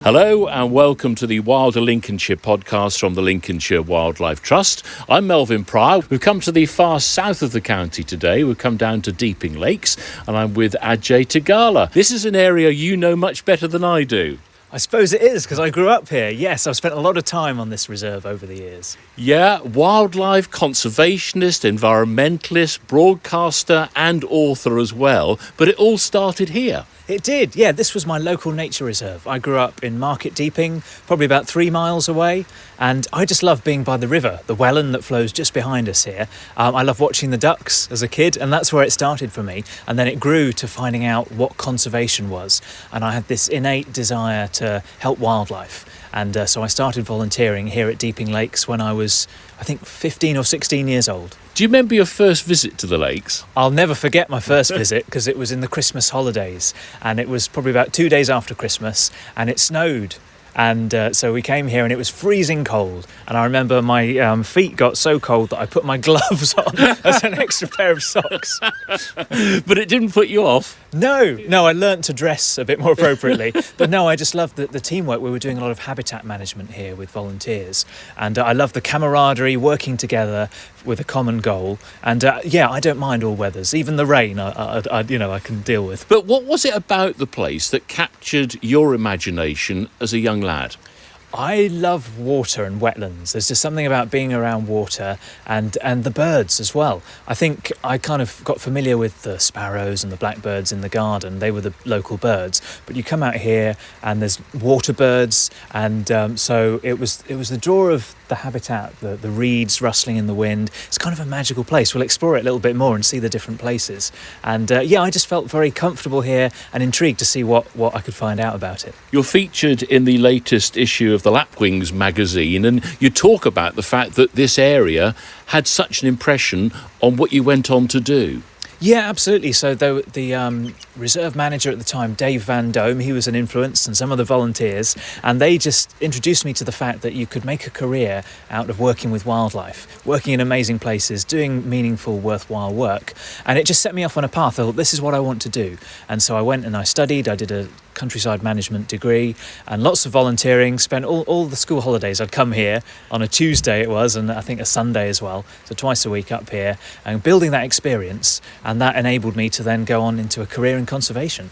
Hello and welcome to the Wilder Lincolnshire podcast from the Lincolnshire Wildlife Trust. I'm Melvyn Prior. We've come to the far south of the county today. We've come down to Deeping Lakes and I'm with Ajay Tegala. This is an area you know much better than I do. I suppose it is, because I grew up here. Yes, I've spent a lot of time on this reserve over the years. Yeah, wildlife, conservationist, environmentalist, broadcaster and author as well. But it all started here. It did, yeah. This was my local nature reserve. I grew up in Market Deeping, probably about 3 miles away. And I just love being by the river, the Welland that flows just behind us here. I love watching the ducks as a kid, and that's where it started for me. And then it grew to finding out what conservation was. And I had this innate desire to help wildlife. And so I started volunteering here at Deeping Lakes when I was, I think, 15 or 16 years old. Do you remember your first visit to the lakes? I'll never forget my first visit because it was in the Christmas holidays, and it was probably about 2 days after Christmas, and it snowed. And so we came here and it was freezing cold. And I remember my feet got so cold that I put my gloves on as an extra pair of socks. But it didn't put you off? No, I learnt to dress a bit more appropriately. But no, I just loved the teamwork. We were doing a lot of habitat management here with volunteers. And I love the camaraderie, working together with a common goal. And I don't mind all weathers. Even the rain, I can deal with. But what was it about the place that captured your imagination as a young lad? I love water and wetlands. There's just something about being around water and the birds as well. I think I kind of got familiar with the sparrows and the blackbirds in the garden. They were the local birds. But you come out here and there's water birds, and so it was the draw of the habitat, the reeds rustling in the wind. It's kind of a magical place. We'll explore it a little bit more and see the different places. And I just felt very comfortable here and intrigued to see what I could find out about it. You're featured in the latest issue of the Lapwings magazine, and you talk about the fact that this area had such an impression on what you went on to do. Yeah, absolutely. So the reserve manager at the time, Dave Van Dome, he was an influence, and some of the volunteers, and they just introduced me to the fact that you could make a career out of working with wildlife, working in amazing places, doing meaningful, worthwhile work. And it just set me off on a path. I thought, this is what I want to do. And so I went and I studied. I did a countryside management degree and lots of volunteering. Spent all the school holidays. I'd come here on a Tuesday it was, and I think a Sunday as well, so twice a week up here, and building that experience, and that enabled me to then go on into a career in conservation.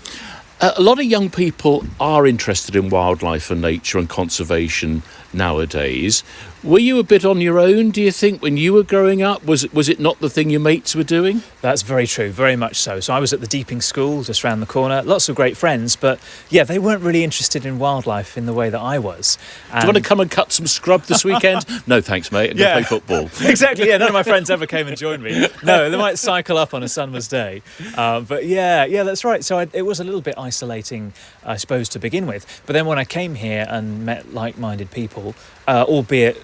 A lot of young people are interested in wildlife and nature and conservation nowadays. Were you a bit on your own, do you think, when you were growing up? Was it not the thing your mates were doing? That's very true, very much so. So I was at the Deeping School just round the corner. Lots of great friends, but yeah, they weren't really interested in wildlife in the way that I was. Do you want to come and cut some scrub this weekend? No, thanks, mate. I'm going to play football. Exactly, yeah. None of my friends ever came and joined me. No, they might cycle up on a sunless day. But yeah, that's right. So it was a little bit isolating, I suppose, to begin with. But then when I came here and met like-minded people, albeit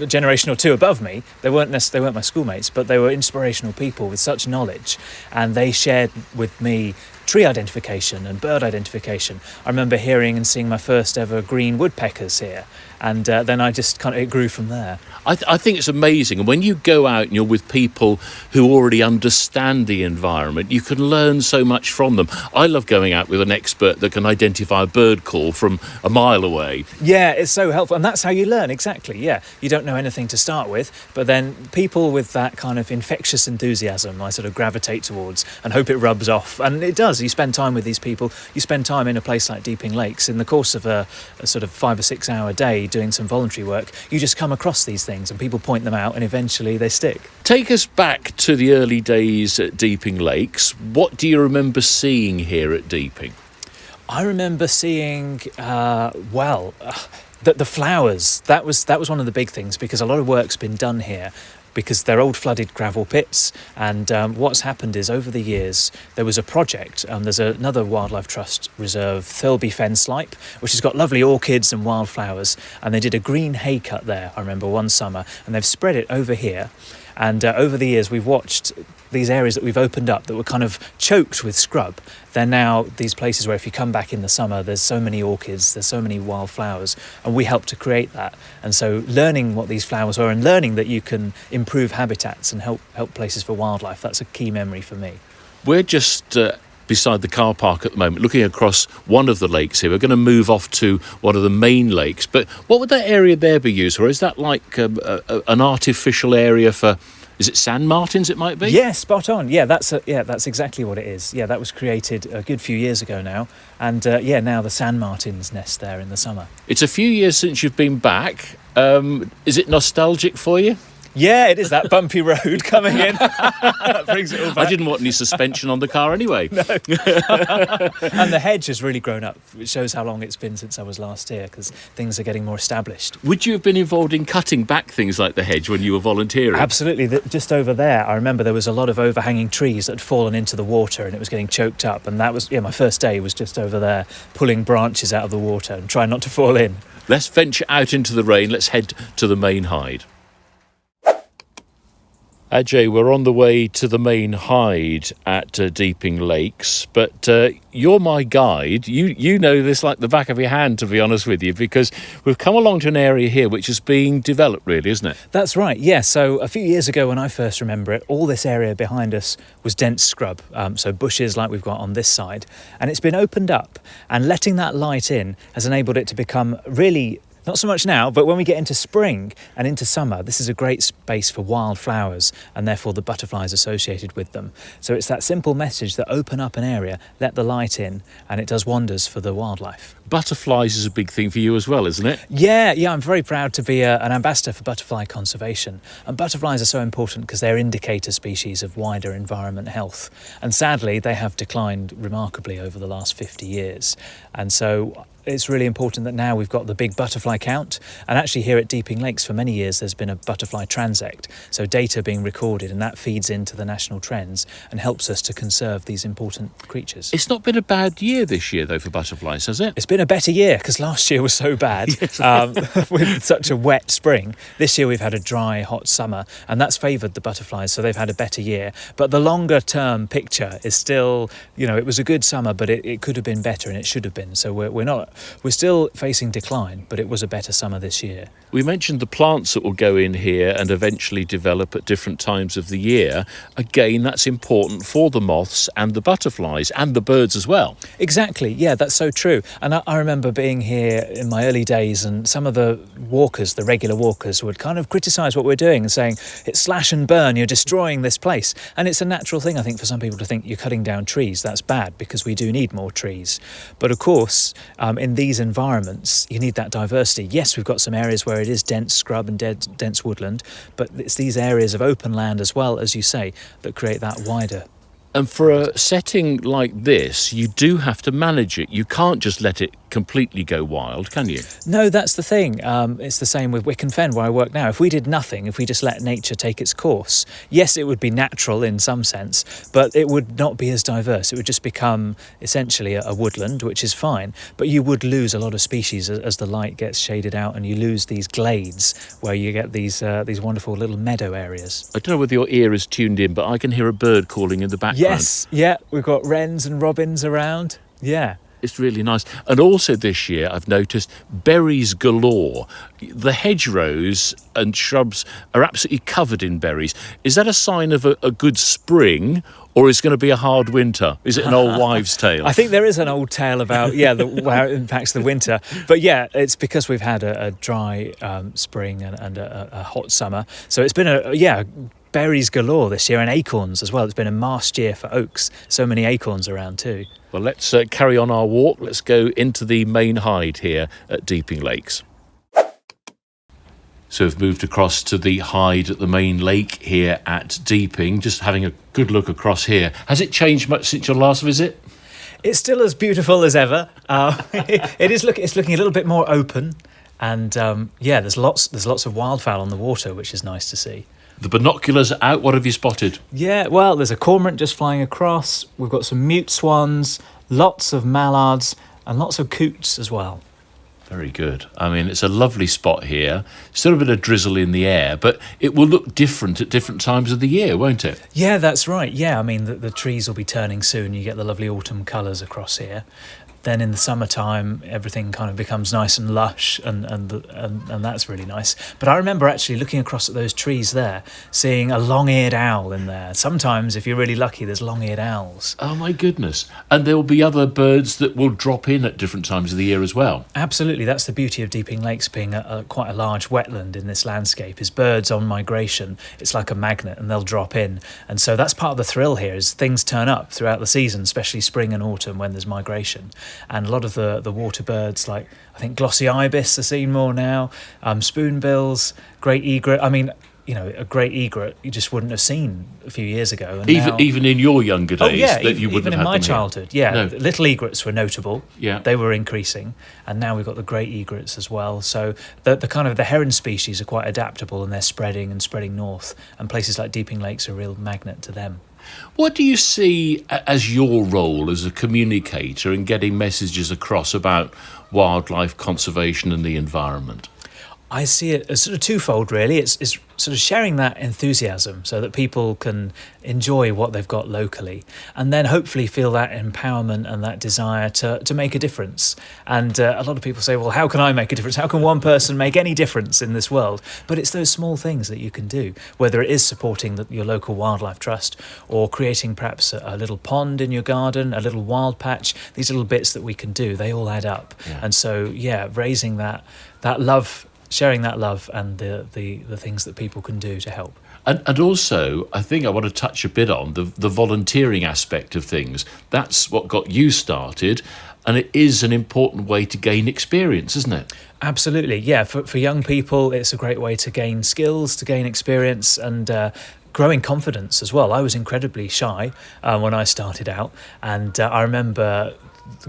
a generation or two above me, they weren't my schoolmates, but they were inspirational people with such knowledge, and they shared with me tree identification and bird identification. I remember hearing and seeing my first ever green woodpeckers here, and then I just it grew from there. I think it's amazing, and when you go out and you're with people who already understand the environment, you can learn so much from them. I love going out with an expert that can identify a bird call from a mile away. Yeah, it's so helpful, and that's how you learn, exactly, yeah. You don't know anything to start with, but then people with that kind of infectious enthusiasm I sort of gravitate towards and hope it rubs off, and it does. You spend time with these people, you spend time in a place like Deeping Lakes. In the course of a sort of 5 or 6 hour day doing some voluntary work, you just come across these things and people point them out and eventually they stick. Take us back to the early days at Deeping Lakes. What do you remember seeing here at Deeping? I remember seeing, the flowers. That was one of the big things, because a lot of work's been done here because they're old flooded gravel pits, and what's happened is over the years there was a project. There's another Wildlife Trust reserve, Thirlby Fen Slipe, which has got lovely orchids and wildflowers, and they did a green hay cut there, I remember, one summer, and they've spread it over here. And over the years we've watched these areas that we've opened up that were kind of choked with scrub. They're now these places where if you come back in the summer, there's so many orchids, there's so many wildflowers, and we helped to create that. And so learning what these flowers are and learning that you can improve habitats and help places for wildlife, that's a key memory for me. We're just beside the car park at the moment, looking across one of the lakes here. We're going to move off to one of the main lakes. But what would that area there be used for? Is that like an artificial area for... Is it sand martins it might be? Yeah, spot on. Yeah, that's exactly what it is. Yeah, that was created a good few years ago now. And now the sand martins nest there in the summer. It's a few years since you've been back. Is it nostalgic for you? Yeah, it is, that bumpy road coming in. That brings it all back. I didn't want any suspension on the car anyway. No. And the hedge has really grown up, which shows how long it's been since I was last here, because things are getting more established. Would you have been involved in cutting back things like the hedge when you were volunteering? Absolutely. Just over there, I remember there was a lot of overhanging trees that had fallen into the water and it was getting choked up. And that was, my first day was just over there, pulling branches out of the water and trying not to fall in. Let's venture out into the rain. Let's head to the main hide. Ajay, we're on the way to the main hide at Deeping Lakes, but you're my guide. You know this like the back of your hand, to be honest with you, because we've come along to an area here which is being developed, really, isn't it? That's right, yeah. So a few years ago, when I first remember it, all this area behind us was dense scrub, so bushes like we've got on this side, and it's been opened up, and letting that light in has enabled it to become really... Not so much now, but when we get into spring and into summer, this is a great space for wildflowers and therefore the butterflies associated with them. So it's that simple message that open up an area, let the light in, and it does wonders for the wildlife. Butterflies is a big thing for you as well, isn't it? Yeah, I'm very proud to be an ambassador for butterfly conservation. And butterflies are so important because they're indicator species of wider environment health. And sadly, they have declined remarkably over the last 50 years. And so it's really important that now we've got the big butterfly count. And actually here at Deeping Lakes for many years there's been a butterfly transect, so data being recorded, and that feeds into the national trends and helps us to conserve these important creatures. It's not been a bad year this year though for butterflies, has it? It's been a better year because last year was so bad. With such a wet spring. This year we've had a dry, hot summer, and that's favoured the butterflies, so they've had a better year. But the longer term picture is still, it was a good summer, but it could have been better and it should have been. So we're still facing decline, but it was a better summer this year. We mentioned the plants that will go in here and eventually develop at different times of the year. Again, that's important for the moths and the butterflies and the birds as well. Exactly, yeah, that's so true. And I remember being here in my early days, and some of the walkers, the regular walkers, would kind of criticise what we're doing and saying, it's slash and burn, you're destroying this place. And it's a natural thing, I think, for some people to think you're cutting down trees. That's bad because we do need more trees. But of course, in these environments, you need that diversity. Yes, we've got some areas where it is dense scrub and dense woodland, but it's these areas of open land as well, as you say, that create that wider. And for a setting like this, you do have to manage it. You can't just let it completely go wild, can you? No, that's the thing. It's the same with Wicken Fen, where I work now. If we did nothing, if we just let nature take its course, yes, it would be natural in some sense, but it would not be as diverse. It would just become essentially a woodland, which is fine, but you would lose a lot of species as the light gets shaded out, and you lose these glades where you get these wonderful little meadow areas. I don't know whether your ear is tuned in, but I can hear a bird calling in the background. Yes, yeah, we've got wrens and robins around. Yeah. It's really nice. And also this year, I've noticed berries galore. The hedgerows and shrubs are absolutely covered in berries. Is that a sign of a good spring, or is it going to be a hard winter? Is it an old wives' tale? I think there is an old tale about, how it impacts the winter. But yeah, it's because we've had a dry spring and a hot summer. So it's been berries galore this year, and acorns as well. It's been a mast year for oaks. So many acorns around too. Well, let's carry on our walk. Let's go into the main hide here at Deeping Lakes. So we've moved across to the hide at the main lake here at Deeping, just having a good look across here. Has it changed much since your last visit? It's still as beautiful as ever. It's looking a little bit more open, and there's lots of wildfowl on the water, which is nice to see. The binoculars are out. What have you spotted? Yeah, well, there's a cormorant just flying across. We've got some mute swans, lots of mallards, and lots of coots as well. Very good. I mean, it's a lovely spot here. Still a bit of drizzle in the air, but it will look different at different times of the year, won't it? Yeah, that's right. Yeah, I mean, the trees will be turning soon. You get the lovely autumn colours across here. then in the summertime, everything kind of becomes nice and lush, and that's really nice. But I remember actually looking across at those trees there, seeing a long-eared owl in there. Sometimes, if you're really lucky, there's long-eared owls. Oh my goodness. And there will be other birds that will drop in at different times of the year as well. Absolutely. That's the beauty of Deeping Lakes being quite a large wetland in this landscape, is birds on migration. It's like a magnet, and they'll drop in. And so that's part of the thrill here, is things turn up throughout the season, especially spring and autumn when there's migration. And a lot of the water birds, like I think glossy ibis are seen more now, spoonbills, great egret. I mean, a great egret you just wouldn't have seen a few years ago. And even in your younger days, you wouldn't have had them. Even in my childhood, No. Little egrets were notable. Yeah. They were increasing, and now we've got the great egrets as well. So the kind of the heron species are quite adaptable, and they're spreading north, and places like Deeping Lakes are a real magnet to them. What do you see as your role as a communicator in getting messages across about wildlife conservation and the environment? I see it as sort of twofold, really. It's sort of sharing that enthusiasm so that people can enjoy what they've got locally, and then hopefully feel that empowerment and that desire to make a difference. And a lot of people say, well, how can I make a difference? How can one person make any difference in this world? But it's those small things that you can do, whether it is supporting your local wildlife trust, or creating perhaps a little pond in your garden, a little wild patch. These little bits that we can do, they all add up. Yeah. And so, raising that love, sharing that love, and the things that people can do to help. And also, I think I want to touch a bit on the volunteering aspect of things. That's what got you started, and it is an important way to gain experience, isn't it? Absolutely, yeah. For young people, it's a great way to gain skills, to gain experience, and growing confidence as well. I was incredibly shy when I started out, and I remember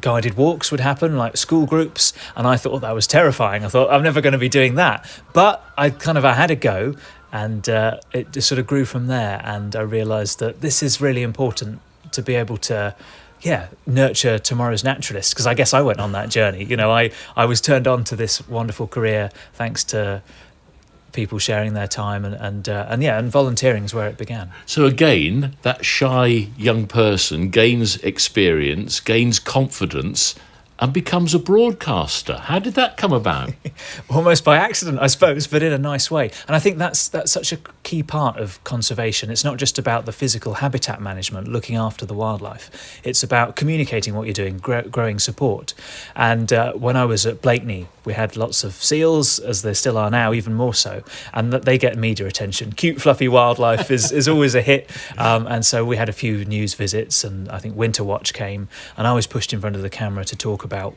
guided walks would happen, like school groups, and I thought that was terrifying. I thought, I'm never going to be doing that. But I had a go, and it just sort of grew from there, and I realised that this is really important to be able to nurture tomorrow's naturalists, because I guess I went on that journey. I was turned on to this wonderful career thanks to people sharing their time, and volunteering is where it began. So again, that shy young person gains experience, gains confidence, and becomes a broadcaster. How did that come about? Almost by accident, I suppose, but in a nice way. And I think that's such a key part of conservation. It's not just about the physical habitat management, looking after the wildlife. It's about communicating what you're doing, growing support. And when I was at Blakeney, we had lots of seals, as there still are now, even more so, and that they get media attention. Cute, fluffy wildlife is always a hit. And so we had a few news visits, and I think Winter Watch came, and I was pushed in front of the camera to talk about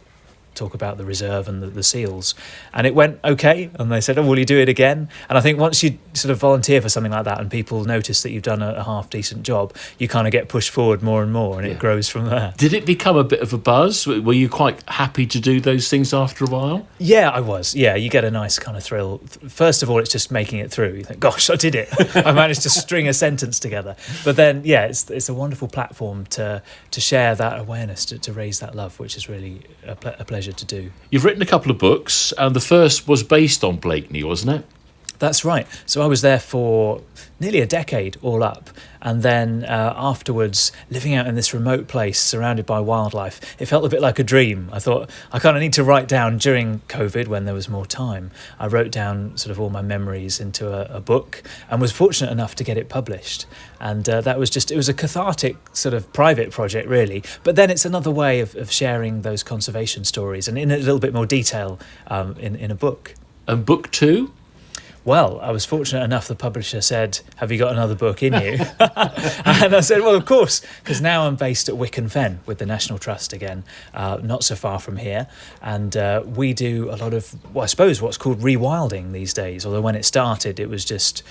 the reserve and the seals, and it went okay, and they said, will you do it again? And I think once you sort of volunteer for something like that and people notice that you've done a half decent job, you kind of get pushed forward more and more, and it grows from there. Did it become a bit of a buzz? Were you quite happy to do those things after a while? Yeah, I was. Yeah, you get a nice kind of thrill. First of all, it's just making it through. You think, gosh, I did it. I managed to string a sentence together. But then, it's a wonderful platform to share that awareness, to raise that love, which is really a pleasure to do. You've written a couple of books, and the first was based on Blakeney, wasn't it? That's right. So I was there for nearly a decade all up, and then afterwards, living out in this remote place surrounded by wildlife, it felt a bit like a dream. I thought, I kind of need to write down during COVID, when there was more time. I wrote down sort of all my memories into a book, and was fortunate enough to get it published. And it was a cathartic sort of private project, really. But then it's another way of sharing those conservation stories, and in a little bit more detail in a book. And book two? Well, I was fortunate enough, the publisher said, have you got another book in you? And I said, well, of course, because now I'm based at Wicken Fen with the National Trust again, not so far from here. And we do a lot of, I suppose, what's called rewilding these days, although when it started, it was just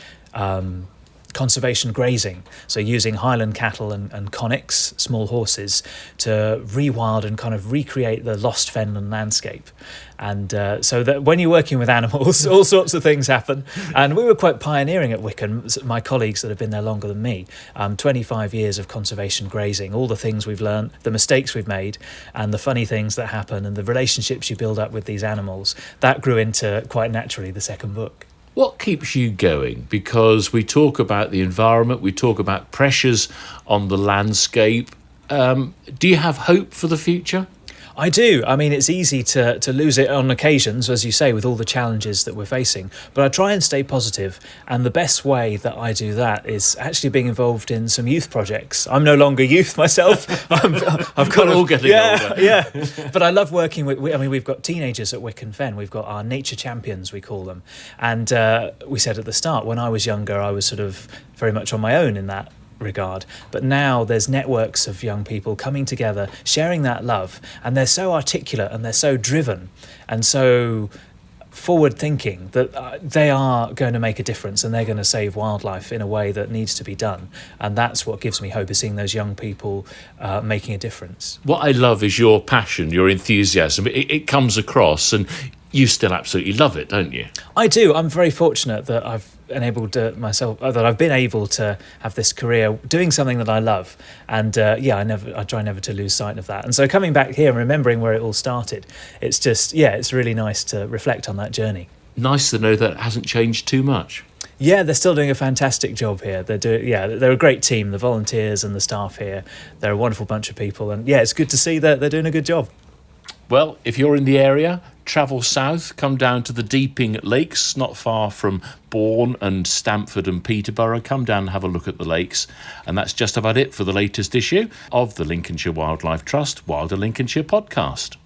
conservation grazing, so using Highland cattle and conics, small horses, to rewild and kind of recreate the lost fenland landscape. And so that when you're working with animals, all sorts of things happen. And we were quite pioneering at Wicken, my colleagues that have been there longer than me, 25 years of conservation grazing, all the things we've learned, the mistakes we've made, and the funny things that happen, and the relationships you build up with these animals. That grew into, quite naturally, the second book. What keeps you going? Because we talk about the environment, we talk about pressures on the landscape. Do you have hope for the future? I do. I mean, it's easy to lose it on occasions, as you say, with all the challenges that we're facing. But I try and stay positive, and the best way that I do that is actually being involved in some youth projects. I'm no longer youth myself. I've got all getting older. Yeah. But I love working with. We've got teenagers at Wick and Fen. We've got our nature champions, we call them. And we said at the start, when I was younger, I was sort of very much on my own in that regard, but now there's networks of young people coming together, sharing that love, and they're so articulate and they're so driven and so forward thinking that they are going to make a difference, and they're going to save wildlife in a way that needs to be done. And that's what gives me hope, is seeing those young people making a difference. What I love is your passion, your enthusiasm. It comes across, and you still absolutely love it, don't you? I do. I'm very fortunate that I've been able to have this career doing something that I love, and I try never to lose sight of that. And so coming back here and remembering where it all started, it's really nice to reflect on that journey. Nice to know that it hasn't changed too much. Yeah, they're still doing a fantastic job here. They're a great team, the volunteers and the staff here. They're a wonderful bunch of people, and it's good to see that they're doing a good job. Well, if you're in the area, travel south, come down to the Deeping Lakes, not far from Bourne and Stamford and Peterborough. Come down and have a look at the lakes. And that's just about it for the latest issue of the Lincolnshire Wildlife Trust Wilder Lincolnshire podcast.